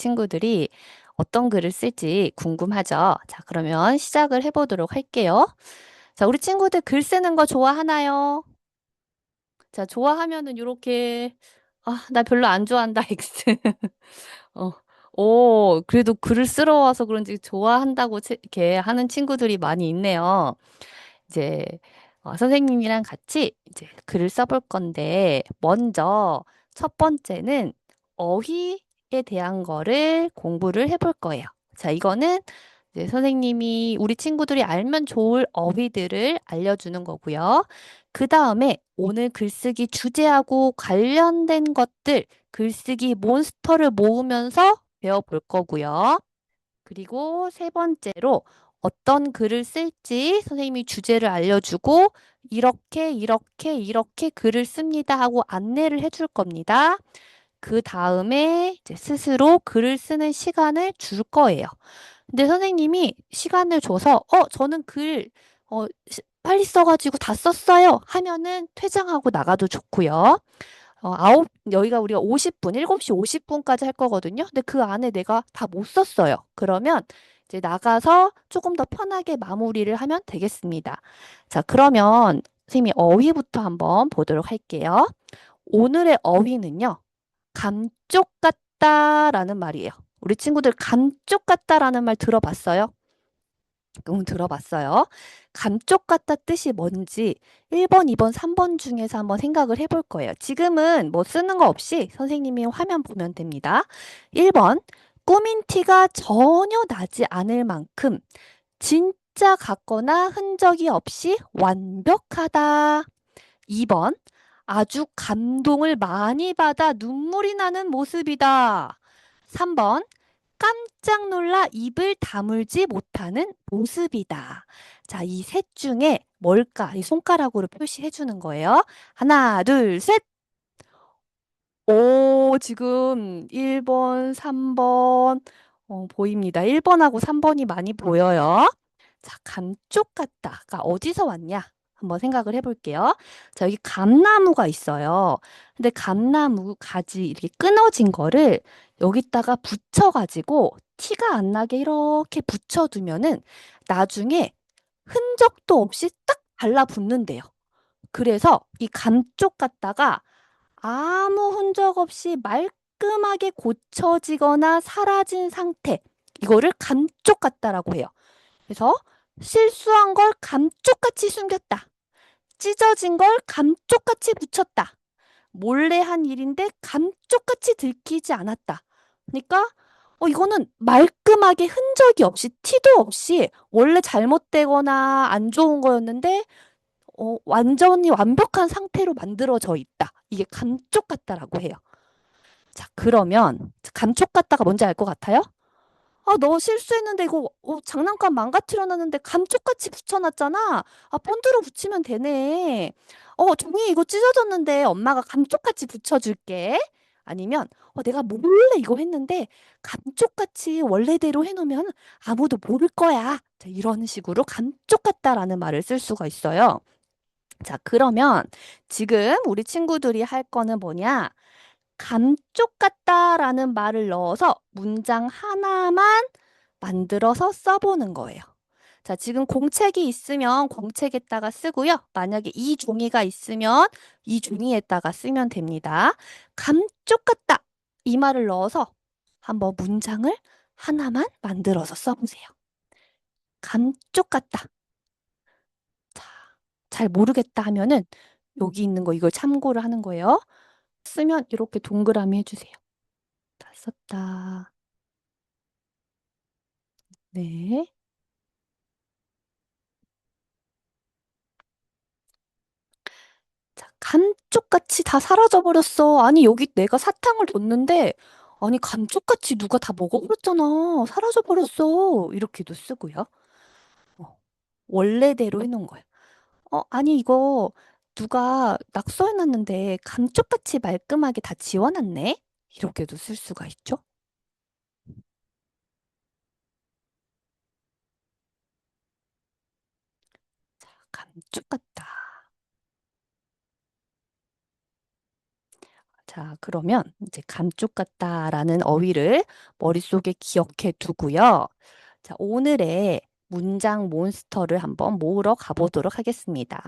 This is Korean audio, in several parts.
친구들이 어떤 글을 쓸지 궁금하죠? 자, 그러면 시작을 해보도록 할게요. 자, 우리 친구들 글 쓰는 거 좋아하나요? 자, 좋아하면은 이렇게 나 별로 안 좋아한다, X. 어, 그래도 글을 쓰러 와서 그런지 좋아한다고 이렇게 하는 친구들이 많이 있네요. 이제 선생님이랑 같이 이제 글을 써볼 건데 먼저 첫 번째는 어휘에 대한 거를 공부를 해볼 거예요. 자, 이거는 이제 선생님이 우리 친구들이 알면 좋을 어휘들을 알려주는 거고요. 그 다음에 오늘 글쓰기 주제하고 관련된 것들 글쓰기 몬스터를 모으면서 배워볼 거고요. 그리고 세 번째로 어떤 글을 쓸지 선생님이 주제를 알려주고 이렇게 글을 씁니다 하고 안내를 해줄 겁니다. 그 다음에 이제 스스로 글을 쓰는 시간을 줄 거예요. 근데 선생님이 시간을 줘서 저는 빨리 써가지고 다 썼어요 하면은 퇴장하고 나가도 좋고요. 여기가 우리가 50분, 7시 50분까지 할 거거든요. 근데 그 안에 내가 다 못 썼어요. 그러면 이제 나가서 조금 더 편하게 마무리를 하면 되겠습니다. 자, 그러면 선생님이 어휘부터 한번 보도록 할게요. 오늘의 어휘는요, 감쪽 같다라는 말이에요. 우리 친구들 감쪽 같다라는 말 들어봤어요? 들어봤어요. 감쪽 같다 뜻이 뭔지 1번, 2번, 3번 중에서 한번 생각을 해볼 거예요. 지금은 뭐 쓰는 거 없이 선생님이 화면 보면 됩니다. 1번, 꾸민 티가 전혀 나지 않을 만큼 진짜 같거나 흔적이 없이 완벽하다. 2번, 아주 감동을 많이 받아 눈물이 나는 모습이다. 3번, 깜짝 놀라 입을 다물지 못하는 모습이다. 자, 이 셋 중에 뭘까? 이 손가락으로 표시해 주는 거예요. 하나, 둘, 셋. 지금 1번, 3번 보입니다. 1번하고 3번이 많이 보여요. 자, 감쪽 같다가 어디서 왔냐? 한번 생각을 해볼게요. 자, 여기 감나무가 있어요. 근데 감나무 가지 이렇게 끊어진 거를 여기다가 붙여가지고 티가 안 나게 이렇게 붙여두면은 나중에 흔적도 없이 딱 달라붙는데요. 그래서 이 감쪽 같다가 아무 흔적 없이 말끔하게 고쳐지거나 사라진 상태. 이거를 감쪽 같다라고 해요. 그래서 실수한 걸 감쪽같이 숨겼다. 찢어진 걸 감쪽같이 붙였다. 몰래 한 일인데 감쪽같이 들키지 않았다. 그러니까 이거는 말끔하게 흔적이 없이 티도 없이 원래 잘못되거나 안 좋은 거였는데 완전히 완벽한 상태로 만들어져 있다. 이게 감쪽 같다라고 해요. 자, 그러면 감쪽 같다가 뭔지 알 것 같아요? 너 실수했는데 이거 장난감 망가뜨려 놨는데 감쪽같이 붙여놨잖아. 본드로 붙이면 되네. 종이 이거 찢어졌는데 엄마가 감쪽같이 붙여줄게. 아니면 내가 몰래 이거 했는데 감쪽같이 원래대로 해놓으면 아무도 모를 거야. 자, 이런 식으로 감쪽 같다라는 말을 쓸 수가 있어요. 자, 그러면 지금 우리 친구들이 할 거는 뭐냐? 감쪽 같다라는 말을 넣어서 문장 하나만 만들어서 써보는 거예요. 자, 지금 공책이 있으면 공책에다가 쓰고요. 만약에 이 종이가 있으면 이 종이에다가 쓰면 됩니다. 감쪽 같다. 이 말을 넣어서 한번 문장을 하나만 만들어서 써보세요. 감쪽 같다. 자, 잘 모르겠다 하면은 여기 있는 거 이걸 참고를 하는 거예요. 쓰면 이렇게 동그라미 해주세요. 다 썼다. 네. 자, 감쪽같이 다 사라져버렸어. 아니, 여기 내가 사탕을 뒀는데, 아니, 감쪽같이 누가 다 먹어버렸잖아. 사라져버렸어. 이렇게도 쓰고요. 어, 원래대로 해놓은 거예요. 아니, 이거 누가 낙서해놨는데 감쪽같이 말끔하게 다 지워놨네? 이렇게도 쓸 수가 있죠. 감쪽같다. 자, 그러면 이제 감쪽 같다라는 어휘를 머릿속에 기억해 두고요. 자, 오늘의 문장 몬스터를 한번 모으러 가보도록 하겠습니다.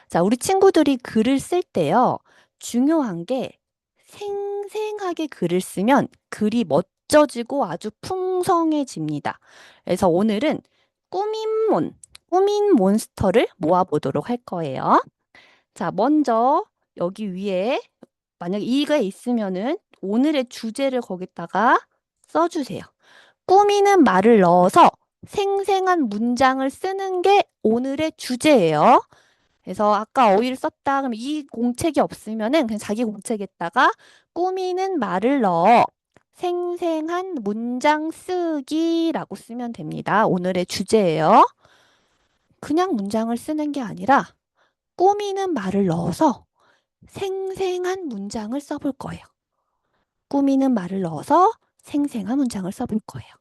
자, 우리 친구들이 글을 쓸 때요. 중요한 게 생생하게 글을 쓰면 글이 멋져지고 아주 풍성해집니다. 그래서 오늘은 꾸민 꾸민 몬스터를 모아보도록 할 거예요. 자, 먼저 여기 위에 만약에 이게 있으면은 오늘의 주제를 거기다가 써주세요. 꾸미는 말을 넣어서 생생한 문장을 쓰는 게 오늘의 주제예요. 그래서 아까 어휘를 썼다 그러면 이 공책이 없으면은 그냥 자기 공책에다가 꾸미는 말을 넣어 생생한 문장 쓰기라고 쓰면 됩니다. 오늘의 주제예요. 그냥 문장을 쓰는 게 아니라 꾸미는 말을 넣어서 생생한 문장을 써볼 거예요. 꾸미는 말을 넣어서 생생한 문장을 써볼 거예요.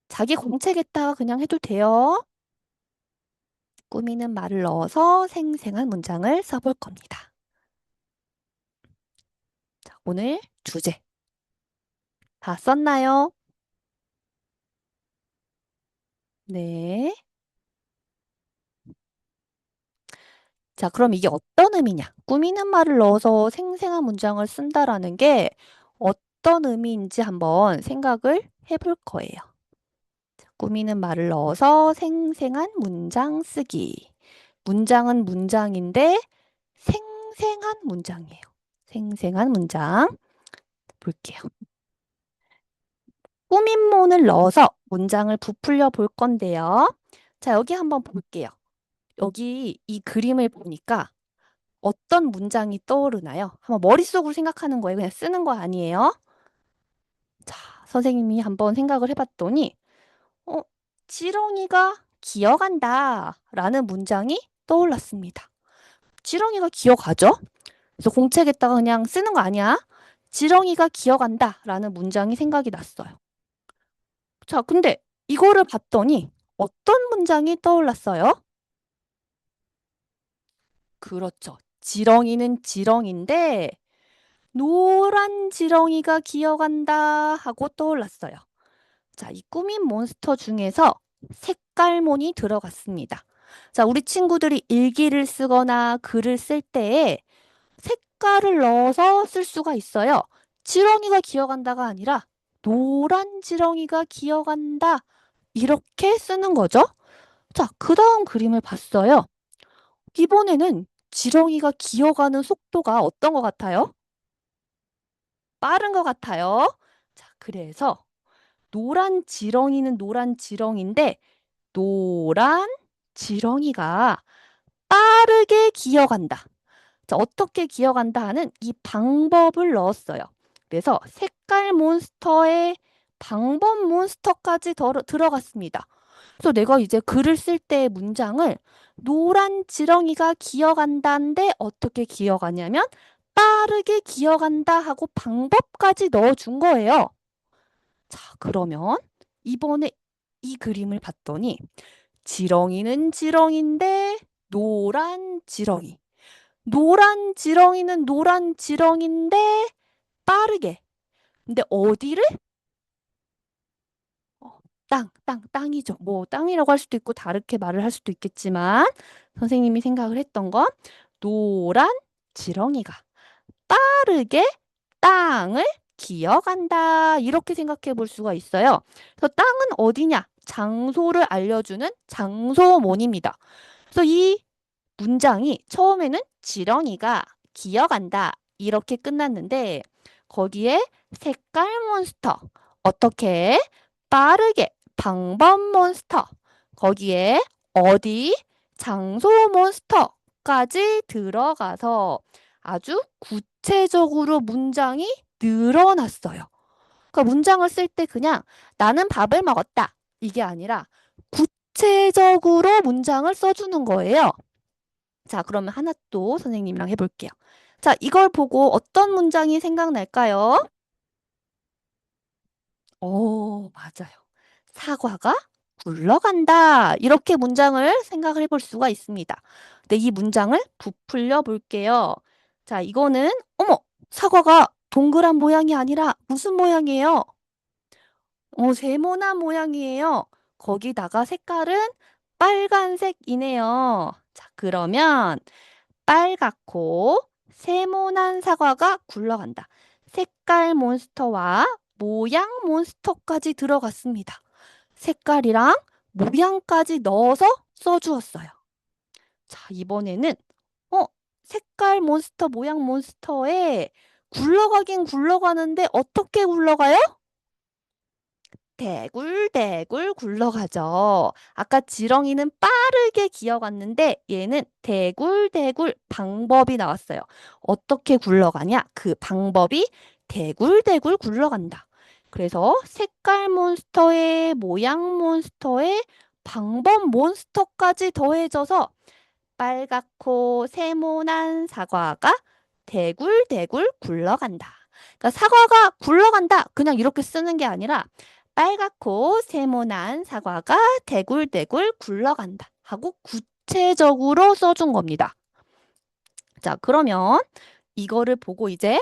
자기 공책에다가 그냥 해도 돼요. 꾸미는 말을 넣어서 생생한 문장을 써볼 겁니다. 자, 오늘 주제 다 썼나요? 네. 자, 그럼 이게 어떤 의미냐? 꾸미는 말을 넣어서 생생한 문장을 쓴다라는 게 어떤 의미인지 한번 생각을 해볼 거예요. 꾸미는 말을 넣어서 생생한 문장 쓰기. 문장은 문장인데 생생한 문장이에요. 생생한 문장 볼게요. 꾸민문을 넣어서 문장을 부풀려 볼 건데요. 자, 여기 한번 볼게요. 여기 이 그림을 보니까 어떤 문장이 떠오르나요? 한번 머릿속으로 생각하는 거예요. 그냥 쓰는 거 아니에요. 자, 선생님이 한번 생각을 해봤더니 어, 지렁이가 기어간다 라는 문장이 떠올랐습니다. 지렁이가 기어가죠? 그래서 공책에다가 그냥 쓰는 거 아니야. 지렁이가 기어간다 라는 문장이 생각이 났어요. 자, 근데 이거를 봤더니 어떤 문장이 떠올랐어요? 그렇죠. 지렁이는 지렁인데 노란 지렁이가 기어간다 하고 떠올랐어요. 자, 이 꾸민 몬스터 중에서 색깔몬이 들어갔습니다. 자, 우리 친구들이 일기를 쓰거나 글을 쓸 때에 색깔을 넣어서 쓸 수가 있어요. 지렁이가 기어간다가 아니라 노란 지렁이가 기어간다. 이렇게 쓰는 거죠. 자, 그 다음 그림을 봤어요. 이번에는 지렁이가 기어가는 속도가 어떤 것 같아요? 빠른 것 같아요. 자, 그래서 노란 지렁이는 노란 지렁인데 노란 지렁이가 빠르게 기어간다. 자, 어떻게 기어간다 하는 이 방법을 넣었어요. 그래서 색깔 몬스터에 방법 몬스터까지 들어갔습니다. 그래서 내가 이제 글을 쓸 때 문장을 노란 지렁이가 기어간다인데 어떻게 기어가냐면 빠르게 기어간다 하고 방법까지 넣어준 거예요. 자, 그러면 이번에 이 그림을 봤더니 지렁이는 지렁인데 노란 지렁이. 노란 지렁이는 노란 지렁인데 빠르게. 근데 어디를? 땅이죠. 뭐 땅이라고 할 수도 있고 다르게 말을 할 수도 있겠지만 선생님이 생각을 했던 건 노란 지렁이가 빠르게 땅을 기어간다. 이렇게 생각해 볼 수가 있어요. 그래서 땅은 어디냐? 장소를 알려주는 장소문입니다. 그래서 이 문장이 처음에는 지렁이가 기어간다. 이렇게 끝났는데 거기에 색깔 몬스터. 어떻게? 빠르게 방법 몬스터. 거기에 어디? 장소 몬스터까지 들어가서 아주 구체적으로 문장이 늘어났어요. 그러니까 문장을 쓸 때 그냥 나는 밥을 먹었다. 이게 아니라 구체적으로 문장을 써주는 거예요. 자, 그러면 하나 또 선생님이랑 해볼게요. 자, 이걸 보고 어떤 문장이 생각날까요? 맞아요. 사과가 굴러간다. 이렇게 문장을 생각을 해볼 수가 있습니다. 근데 이 문장을 부풀려 볼게요. 자, 이거는, 어머, 사과가 동그란 모양이 아니라 무슨 모양이에요? 세모난 모양이에요. 거기다가 색깔은 빨간색이네요. 자, 그러면 빨갛고 세모난 사과가 굴러간다. 색깔 몬스터와 모양 몬스터까지 들어갔습니다. 색깔이랑 모양까지 넣어서 써주었어요. 자, 이번에는 어, 색깔 몬스터, 모양 몬스터에 굴러가긴 굴러가는데 어떻게 굴러가요? 대굴대굴 굴러가죠. 아까 지렁이는 빠르게 기어갔는데 얘는 대굴대굴 방법이 나왔어요. 어떻게 굴러가냐? 그 방법이 대굴대굴 굴러간다. 그래서 색깔 몬스터에 모양 몬스터에 방법 몬스터까지 더해져서 빨갛고 세모난 사과가 대굴대굴 굴러간다. 그러니까 사과가 굴러간다. 그냥 이렇게 쓰는 게 아니라 빨갛고 세모난 사과가 대굴대굴 굴러간다 하고 구체적으로 써준 겁니다. 자, 그러면 이거를 보고 이제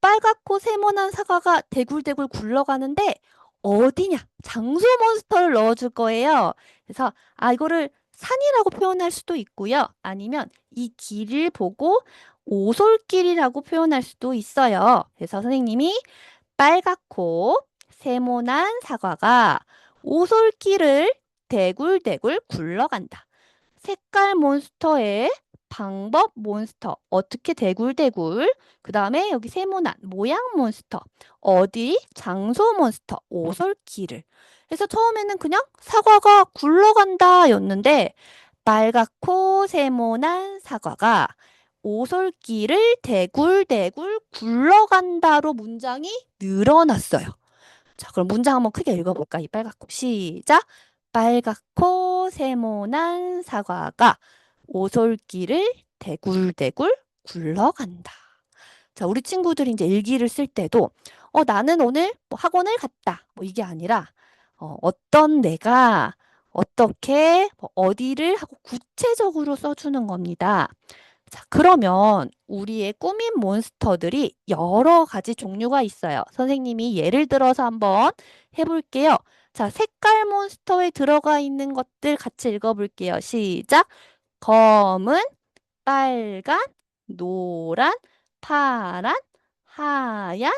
빨갛고 세모난 사과가 대굴대굴 굴러가는데 어디냐? 장소 몬스터를 넣어줄 거예요. 그래서 이거를 산이라고 표현할 수도 있고요. 아니면 이 길을 보고 오솔길이라고 표현할 수도 있어요. 그래서 선생님이 빨갛고 세모난 사과가 오솔길을 대굴대굴 굴러간다. 색깔 몬스터에 방법 몬스터 어떻게 대굴대굴 그 다음에 여기 세모난 모양 몬스터 어디 장소 몬스터 오솔길을 그래서 처음에는 그냥 사과가 굴러간다 였는데 빨갛고 세모난 사과가 오솔길을 대굴대굴 굴러간다로 문장이 늘어났어요. 자, 그럼 문장 한번 크게 읽어볼까? 이 빨갛고 시작. 빨갛고 세모난 사과가 오솔길을 대굴대굴 굴러간다. 자, 우리 친구들이 이제 일기를 쓸 때도 나는 오늘 뭐 학원을 갔다. 뭐 이게 아니라 어떤 내가 어떻게 뭐 어디를 하고 구체적으로 써주는 겁니다. 자, 그러면 우리의 꾸민 몬스터들이 여러 가지 종류가 있어요. 선생님이 예를 들어서 한번 해볼게요. 자, 색깔 몬스터에 들어가 있는 것들 같이 읽어볼게요. 시작. 검은, 빨간, 노란, 파란, 하얀,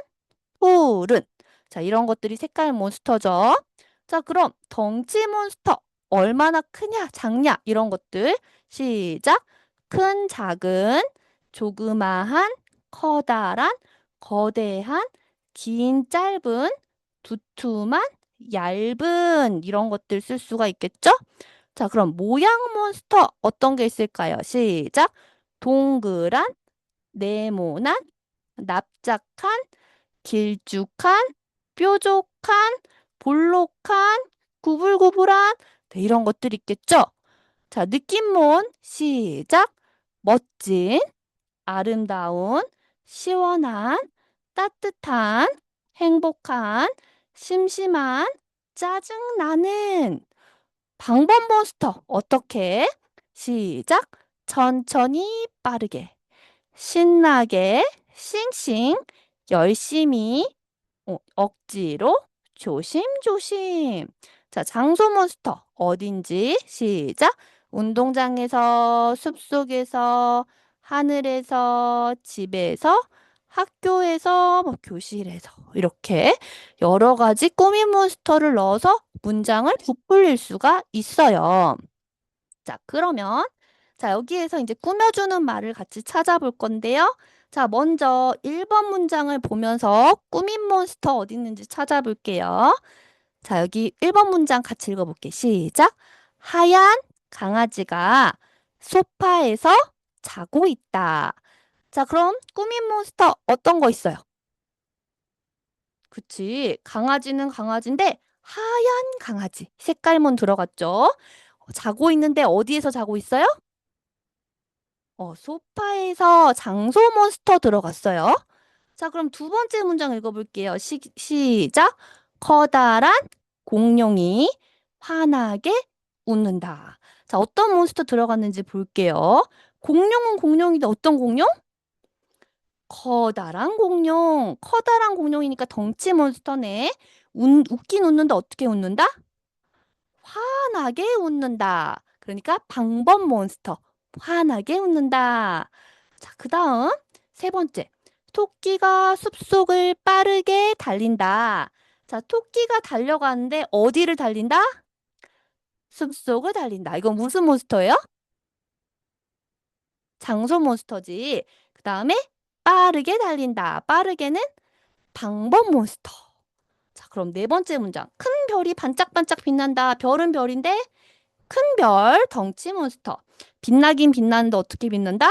푸른. 자, 이런 것들이 색깔 몬스터죠. 자, 그럼 덩치 몬스터. 얼마나 크냐, 작냐, 이런 것들. 시작. 큰, 작은, 조그마한, 커다란, 거대한, 긴, 짧은, 두툼한, 얇은, 이런 것들 쓸 수가 있겠죠? 자, 그럼 모양 몬스터 어떤 게 있을까요? 시작. 동그란, 네모난, 납작한, 길쭉한, 뾰족한, 볼록한, 구불구불한 네, 이런 것들 있겠죠? 자, 느낌몬 시작. 멋진, 아름다운, 시원한, 따뜻한, 행복한, 심심한, 짜증나는 방법 몬스터 어떻게? 시작. 천천히 빠르게 신나게 싱싱 열심히 억지로 조심조심. 자, 장소 몬스터 어딘지 시작. 운동장에서, 숲속에서, 하늘에서, 집에서, 학교에서, 뭐 교실에서 이렇게 여러 가지 꾸민 몬스터를 넣어서 문장을 부풀릴 수가 있어요. 자, 그러면 자, 여기에서 이제 꾸며주는 말을 같이 찾아볼 건데요. 자, 먼저 1번 문장을 보면서 꾸민 몬스터 어디 있는지 찾아볼게요. 자, 여기 1번 문장 같이 읽어볼게요. 시작. 하얀 강아지가 소파에서 자고 있다. 자, 그럼 꾸민 몬스터 어떤 거 있어요? 그치. 강아지는 강아지인데 하얀 강아지. 색깔만 들어갔죠? 자고 있는데 어디에서 자고 있어요? 소파에서 장소 몬스터 들어갔어요. 자, 그럼 두 번째 문장 읽어볼게요. 시작. 커다란 공룡이 환하게 웃는다. 자, 어떤 몬스터 들어갔는지 볼게요. 공룡은 공룡인데 어떤 공룡? 커다란 공룡. 커다란 공룡이니까 덩치 몬스터네. 웃긴 웃는다. 어떻게 웃는다? 환하게 웃는다. 그러니까 방법 몬스터. 환하게 웃는다. 자, 그 다음 세 번째. 토끼가 숲속을 빠르게 달린다. 자, 토끼가 달려가는데 어디를 달린다? 숲속을 달린다. 이건 무슨 몬스터예요? 장소 몬스터지. 그 다음에 빠르게 달린다. 빠르게는 방법 몬스터. 자, 그럼 네 번째 문장. 큰 별이 반짝반짝 빛난다. 별은 별인데 큰 별, 덩치 몬스터. 빛나긴 빛나는데 어떻게 빛난다?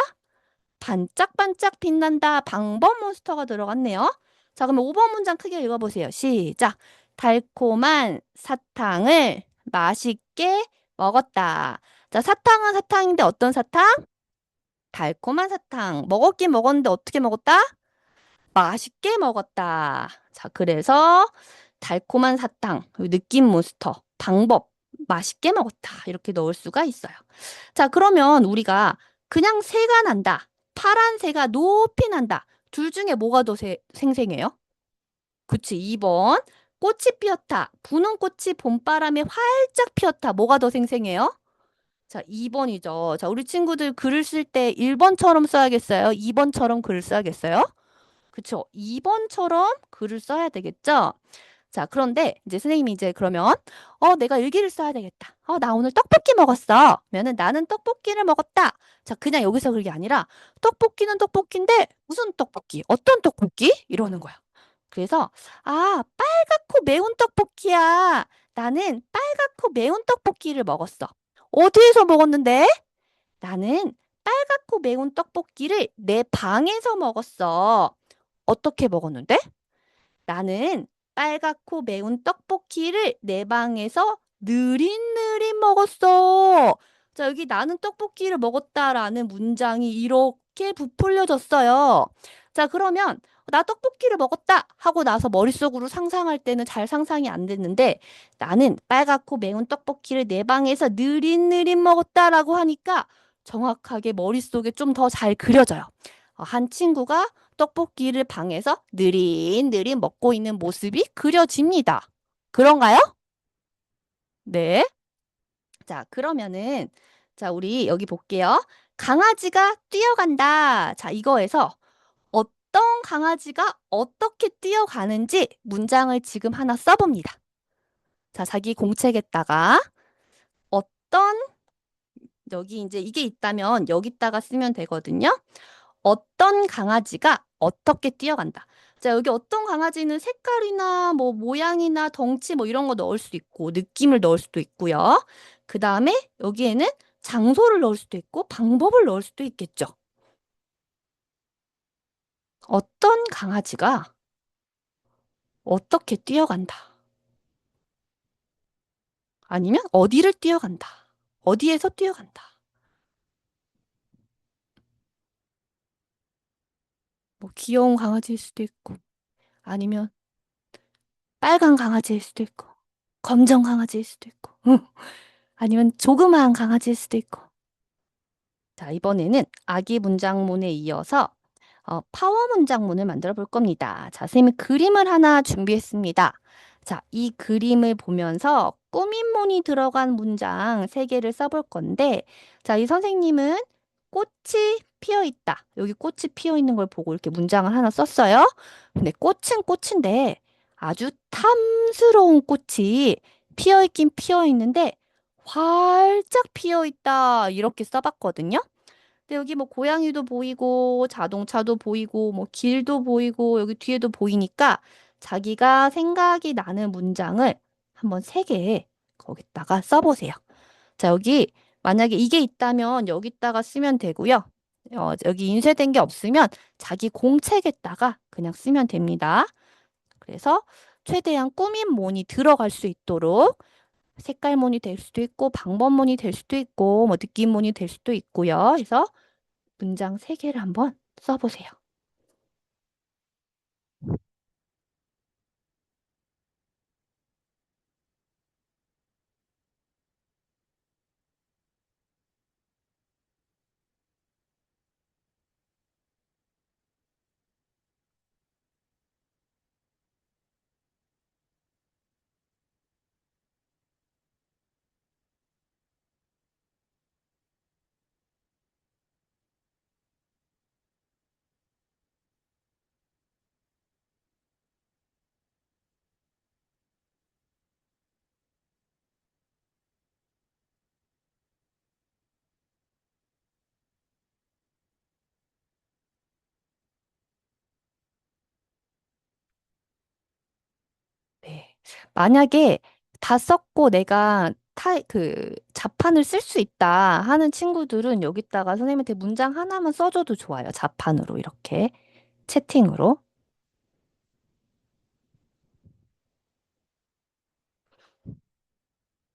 반짝반짝 빛난다. 방법 몬스터가 들어갔네요. 자, 그러면 5번 문장 크게 읽어보세요. 시작. 달콤한 사탕을 맛있게 먹었다. 자, 사탕은 사탕인데 어떤 사탕? 달콤한 사탕. 먹었긴 먹었는데 어떻게 먹었다? 맛있게 먹었다. 자, 그래서 달콤한 사탕, 느낌 몬스터, 방법, 맛있게 먹었다. 이렇게 넣을 수가 있어요. 자, 그러면 우리가 그냥 새가 난다. 파란 새가 높이 난다. 둘 중에 뭐가 더 생생해요? 그치, 2번. 꽃이 피었다. 부는 꽃이 봄바람에 활짝 피었다. 뭐가 더 생생해요? 자, 2번이죠. 자, 우리 친구들 글을 쓸 때 1번처럼 써야겠어요? 2번처럼 글을 써야겠어요? 그쵸. 2번처럼 글을 써야 되겠죠? 자, 그런데 이제 선생님이 이제 그러면 내가 일기를 써야 되겠다. 나 오늘 떡볶이 먹었어. 그러면은 나는 떡볶이를 먹었다. 자, 그냥 여기서 그게 아니라 떡볶이는 떡볶이인데 무슨 떡볶이? 어떤 떡볶이? 이러는 거야. 그래서 빨갛고 매운 떡볶이야. 나는 빨갛고 매운 떡볶이를 먹었어. 어디에서 먹었는데? 나는 빨갛고 매운 떡볶이를 내 방에서 먹었어. 어떻게 먹었는데? 나는 빨갛고 매운 떡볶이를 내 방에서 느릿느릿 먹었어. 자, 여기 나는 떡볶이를 먹었다라는 문장이 이렇게 부풀려졌어요. 자, 그러면 나 떡볶이를 먹었다 하고 나서 머릿속으로 상상할 때는 잘 상상이 안 됐는데 나는 빨갛고 매운 떡볶이를 내 방에서 느릿느릿 먹었다라고 하니까 정확하게 머릿속에 좀 더 잘 그려져요. 한 친구가 떡볶이를 방에서 느릿느릿 먹고 있는 모습이 그려집니다. 그런가요? 네. 자, 그러면은, 자, 우리 여기 볼게요. 강아지가 뛰어간다. 자, 이거에서 어떤 강아지가 어떻게 뛰어가는지 문장을 지금 하나 써봅니다. 자, 자기 공책에다가 어떤, 여기 이제 이게 있다면 여기다가 쓰면 되거든요. 어떤 강아지가 어떻게 뛰어간다. 자, 여기 어떤 강아지는 색깔이나 뭐 모양이나 덩치 뭐 이런 거 넣을 수도 있고 느낌을 넣을 수도 있고요. 그 다음에 여기에는 장소를 넣을 수도 있고 방법을 넣을 수도 있겠죠. 어떤 강아지가 어떻게 뛰어간다. 아니면 어디를 뛰어간다. 어디에서 뛰어간다. 뭐 귀여운 강아지일 수도 있고 아니면 빨간 강아지일 수도 있고 검정 강아지일 수도 있고 아니면 조그마한 강아지일 수도 있고 자, 이번에는 아기 문장문에 이어서 파워 문장문을 만들어 볼 겁니다. 자, 선생님이 그림을 하나 준비했습니다. 자, 이 그림을 보면서 꾸민문이 들어간 문장 세개를 써볼 건데, 자, 이 선생님은 꽃이 피어 있다. 여기 꽃이 피어 있는 걸 보고 이렇게 문장을 하나 썼어요. 근데 꽃은 꽃인데 아주 탐스러운 꽃이 피어 있긴 피어 있는데 활짝 피어 있다. 이렇게 써봤거든요. 근데 여기 뭐 고양이도 보이고 자동차도 보이고 뭐 길도 보이고 여기 뒤에도 보이니까 자기가 생각이 나는 문장을 한번 세 개 거기다가 써보세요. 자, 여기 만약에 이게 있다면 여기다가 쓰면 되고요. 여기 인쇄된 게 없으면 자기 공책에다가 그냥 쓰면 됩니다. 그래서 최대한 꾸민문이 들어갈 수 있도록 색깔문이 될 수도 있고 방법문이 될 수도 있고 뭐 느낌문이 될 수도 있고요. 그래서 문장 세개를 한번 써보세요. 만약에 다 썼고 내가 자판을 쓸 수 있다 하는 친구들은 여기다가 선생님한테 문장 하나만 써줘도 좋아요. 자판으로 이렇게 채팅으로.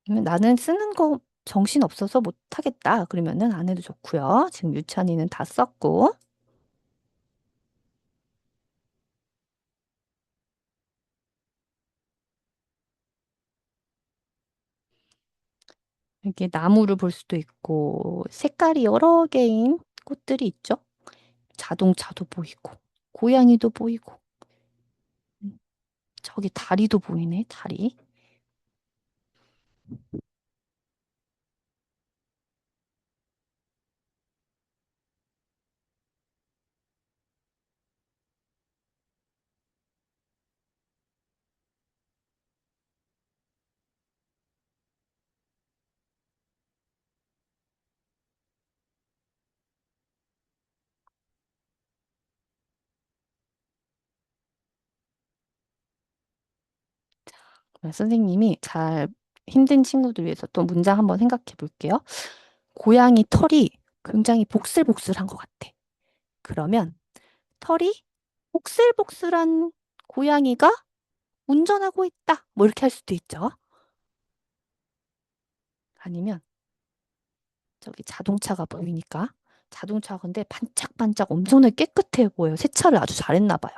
나는 쓰는 거 정신 없어서 못 하겠다. 그러면은 안 해도 좋고요. 지금 유찬이는 다 썼고. 이렇게 나무를 볼 수도 있고 색깔이 여러 개인 꽃들이 있죠. 자동차도 보이고 고양이도 보이고 음, 저기 다리도 보이네. 다리. 선생님이 잘 힘든 친구들 위해서 또 문장 한번 생각해 볼게요. 고양이 털이 굉장히 복슬복슬한 것 같아. 그러면 털이 복슬복슬한 고양이가 운전하고 있다. 뭐 이렇게 할 수도 있죠. 아니면 저기 자동차가 보이니까 자동차가 근데 반짝반짝 엄청나게 깨끗해 보여요. 세차를 아주 잘했나 봐요.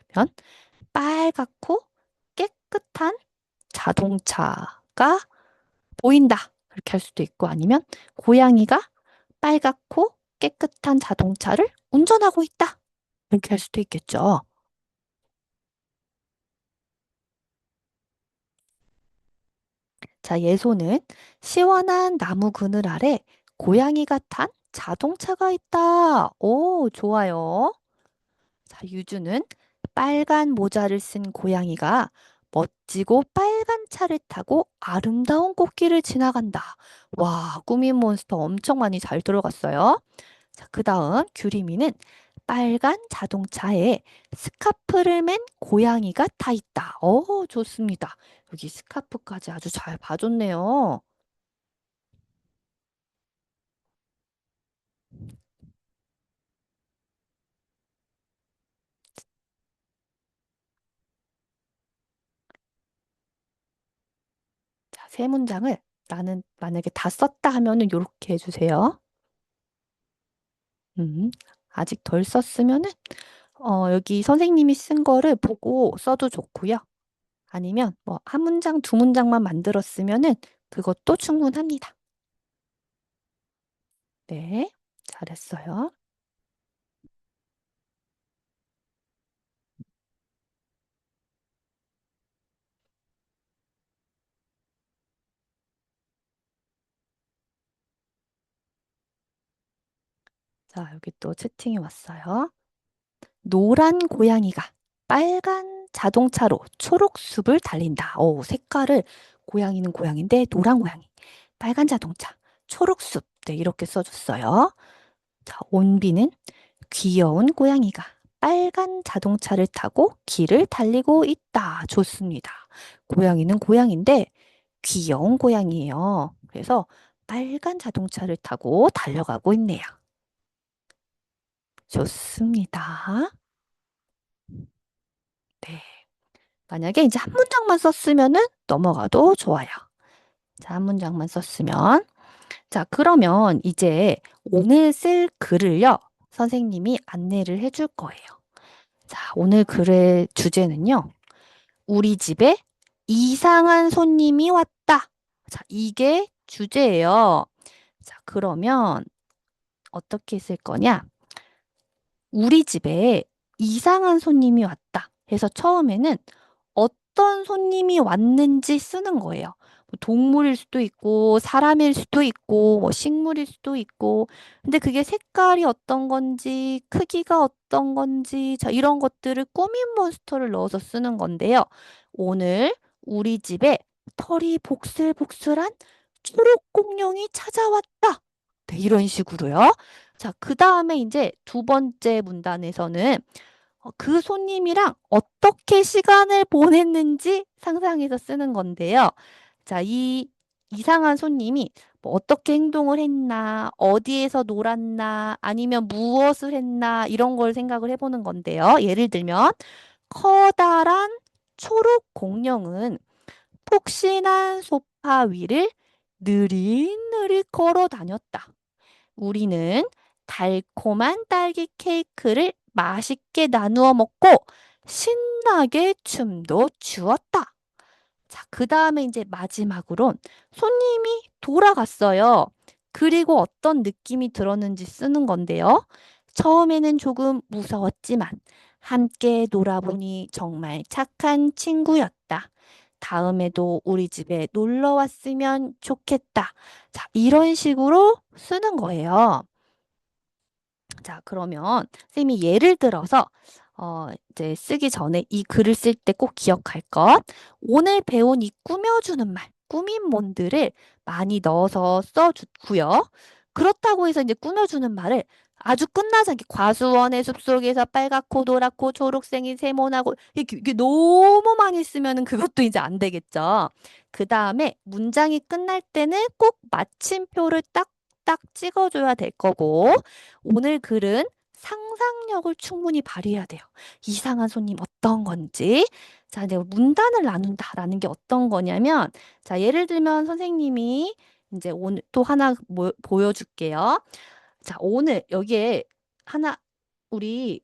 그러면 빨갛고 깨끗한 자동차가 보인다. 그렇게 할 수도 있고 아니면 고양이가 빨갛고 깨끗한 자동차를 운전하고 있다. 이렇게 할 수도 있겠죠. 자, 예소는 시원한 나무 그늘 아래 고양이가 탄 자동차가 있다. 오, 좋아요. 자, 유주는 빨간 모자를 쓴 고양이가 멋지고 빨간 차를 타고 아름다운 꽃길을 지나간다. 와, 꾸민 몬스터 엄청 많이 잘 들어갔어요. 자, 그 다음 규리미는 빨간 자동차에 스카프를 맨 고양이가 타 있다. 좋습니다. 여기 스카프까지 아주 잘 봐줬네요. 자, 세 문장을 나는 만약에 다 썼다 하면은 이렇게 해주세요. 음, 아직 덜 썼으면은 여기 선생님이 쓴 거를 보고 써도 좋고요. 아니면 뭐 한 문장, 두 문장만 만들었으면은 그것도 충분합니다. 네, 잘했어요. 자, 여기 또 채팅이 왔어요. 노란 고양이가 빨간 자동차로 초록숲을 달린다. 색깔을 고양이는 고양인데 노란 고양이, 빨간 자동차, 초록숲. 네, 이렇게 써줬어요. 자, 온비는 귀여운 고양이가 빨간 자동차를 타고 길을 달리고 있다. 좋습니다. 고양이는 고양인데 귀여운 고양이에요. 그래서 빨간 자동차를 타고 달려가고 있네요. 좋습니다. 네. 만약에 이제 한 문장만 썼으면은 넘어가도 좋아요. 자, 한 문장만 썼으면. 자, 그러면 이제 오늘 쓸 글을요, 선생님이 안내를 해줄 거예요. 자, 오늘 글의 주제는요, 우리 집에 이상한 손님이 왔다. 자, 이게 주제예요. 자, 그러면 어떻게 쓸 거냐? 우리 집에 이상한 손님이 왔다. 해서 처음에는 어떤 손님이 왔는지 쓰는 거예요. 뭐 동물일 수도 있고, 사람일 수도 있고, 뭐 식물일 수도 있고. 근데 그게 색깔이 어떤 건지, 크기가 어떤 건지, 자, 이런 것들을 꾸민 몬스터를 넣어서 쓰는 건데요. 오늘 우리 집에 털이 복슬복슬한 초록 공룡이 찾아왔다. 네, 이런 식으로요. 자, 그 다음에 이제 두 번째 문단에서는 그 손님이랑 어떻게 시간을 보냈는지 상상해서 쓰는 건데요. 자, 이 이상한 손님이 뭐 어떻게 행동을 했나, 어디에서 놀았나, 아니면 무엇을 했나, 이런 걸 생각을 해보는 건데요. 예를 들면, 커다란 초록 공룡은 폭신한 소파 위를 느릿느릿 걸어 다녔다. 우리는 달콤한 딸기 케이크를 맛있게 나누어 먹고 신나게 춤도 추었다. 자, 그 다음에 이제 마지막으론 손님이 돌아갔어요. 그리고 어떤 느낌이 들었는지 쓰는 건데요. 처음에는 조금 무서웠지만 함께 놀아보니 정말 착한 친구였다. 다음에도 우리 집에 놀러 왔으면 좋겠다. 자, 이런 식으로 쓰는 거예요. 자, 그러면 쌤이 예를 들어서 이제 쓰기 전에 이 글을 쓸 때 꼭 기억할 것. 오늘 배운 이 꾸며주는 말, 꾸민몬들을 많이 넣어서 써주고요. 그렇다고 해서 이제 꾸며주는 말을 아주 끝나지 않게 과수원의 숲속에서 빨갛고 노랗고 초록색이 세모나고 이게 너무 많이 쓰면은 그것도 이제 안 되겠죠. 그 다음에 문장이 끝날 때는 꼭 마침표를 딱딱 찍어줘야 될 거고 오늘 글은 상상력을 충분히 발휘해야 돼요. 이상한 손님 어떤 건지. 자, 내가 문단을 나눈다라는 게 어떤 거냐면, 자, 예를 들면 선생님이 이제 오늘 또 하나 보여줄게요. 자, 오늘 여기에 하나, 우리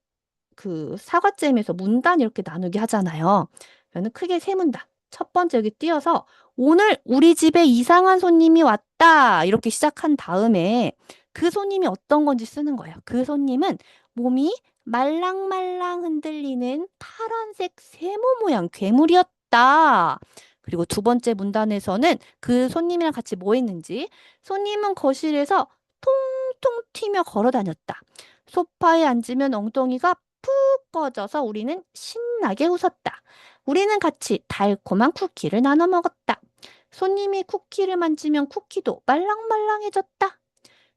그 사과잼에서 문단 이렇게 나누기 하잖아요. 그러면 크게 세 문단. 첫 번째 여기 띄어서 오늘 우리 집에 이상한 손님이 왔다. 이렇게 시작한 다음에 그 손님이 어떤 건지 쓰는 거예요. 그 손님은 몸이 말랑말랑 흔들리는 파란색 세모 모양 괴물이었다. 그리고 두 번째 문단에서는 그 손님이랑 같이 뭐 했는지 손님은 거실에서 통통 튀며 걸어 다녔다. 소파에 앉으면 엉덩이가 푹 꺼져서 우리는 신나게 웃었다. 우리는 같이 달콤한 쿠키를 나눠 먹었다. 손님이 쿠키를 만지면 쿠키도 말랑말랑해졌다.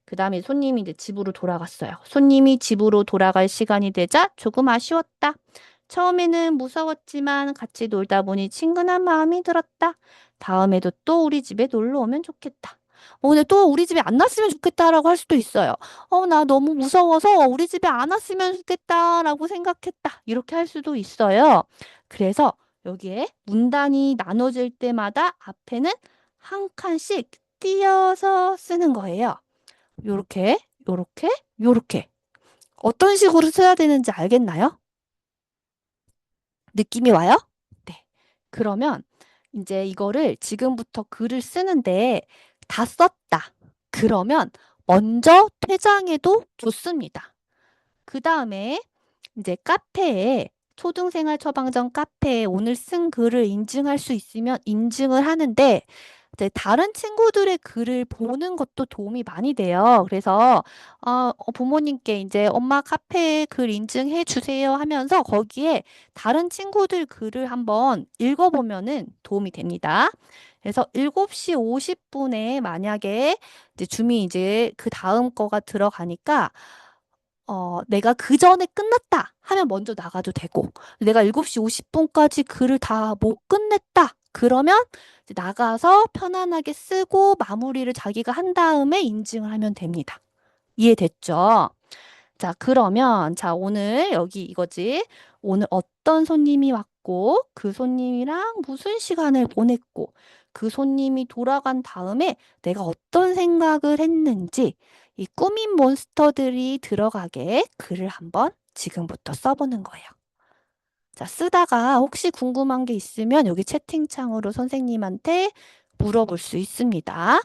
그 다음에 손님이 이제 집으로 돌아갔어요. 손님이 집으로 돌아갈 시간이 되자 조금 아쉬웠다. 처음에는 무서웠지만 같이 놀다 보니 친근한 마음이 들었다. 다음에도 또 우리 집에 놀러 오면 좋겠다. 근데 또 우리 집에 안 왔으면 좋겠다라고 할 수도 있어요. 나 너무 무서워서 우리 집에 안 왔으면 좋겠다라고 생각했다. 이렇게 할 수도 있어요. 그래서 여기에 문단이 나눠질 때마다 앞에는 한 칸씩 띄어서 쓰는 거예요. 요렇게, 요렇게, 요렇게. 어떤 식으로 써야 되는지 알겠나요? 느낌이 와요? 네. 그러면 이제 이거를 지금부터 글을 쓰는데 다 썼다. 그러면 먼저 퇴장해도 좋습니다. 그 다음에 이제 카페에 초등생활 처방전 카페에 오늘 쓴 글을 인증할 수 있으면 인증을 하는데 이제 다른 친구들의 글을 보는 것도 도움이 많이 돼요. 그래서 부모님께 이제 엄마 카페에 글 인증해 주세요 하면서 거기에 다른 친구들 글을 한번 읽어보면은 도움이 됩니다. 그래서 7시 50분에 만약에 이제 줌이 이제 그 다음 거가 들어가니까 내가 그 전에 끝났다 하면 먼저 나가도 되고, 내가 7시 50분까지 글을 다 못 끝냈다. 그러면 이제 나가서 편안하게 쓰고 마무리를 자기가 한 다음에 인증을 하면 됩니다. 이해됐죠? 자, 그러면, 자, 오늘 여기 이거지. 오늘 어떤 손님이 왔고, 그 손님이랑 무슨 시간을 보냈고, 그 손님이 돌아간 다음에 내가 어떤 생각을 했는지, 이 꾸민 몬스터들이 들어가게 글을 한번 지금부터 써보는 거예요. 자, 쓰다가 혹시 궁금한 게 있으면 여기 채팅창으로 선생님한테 물어볼 수 있습니다.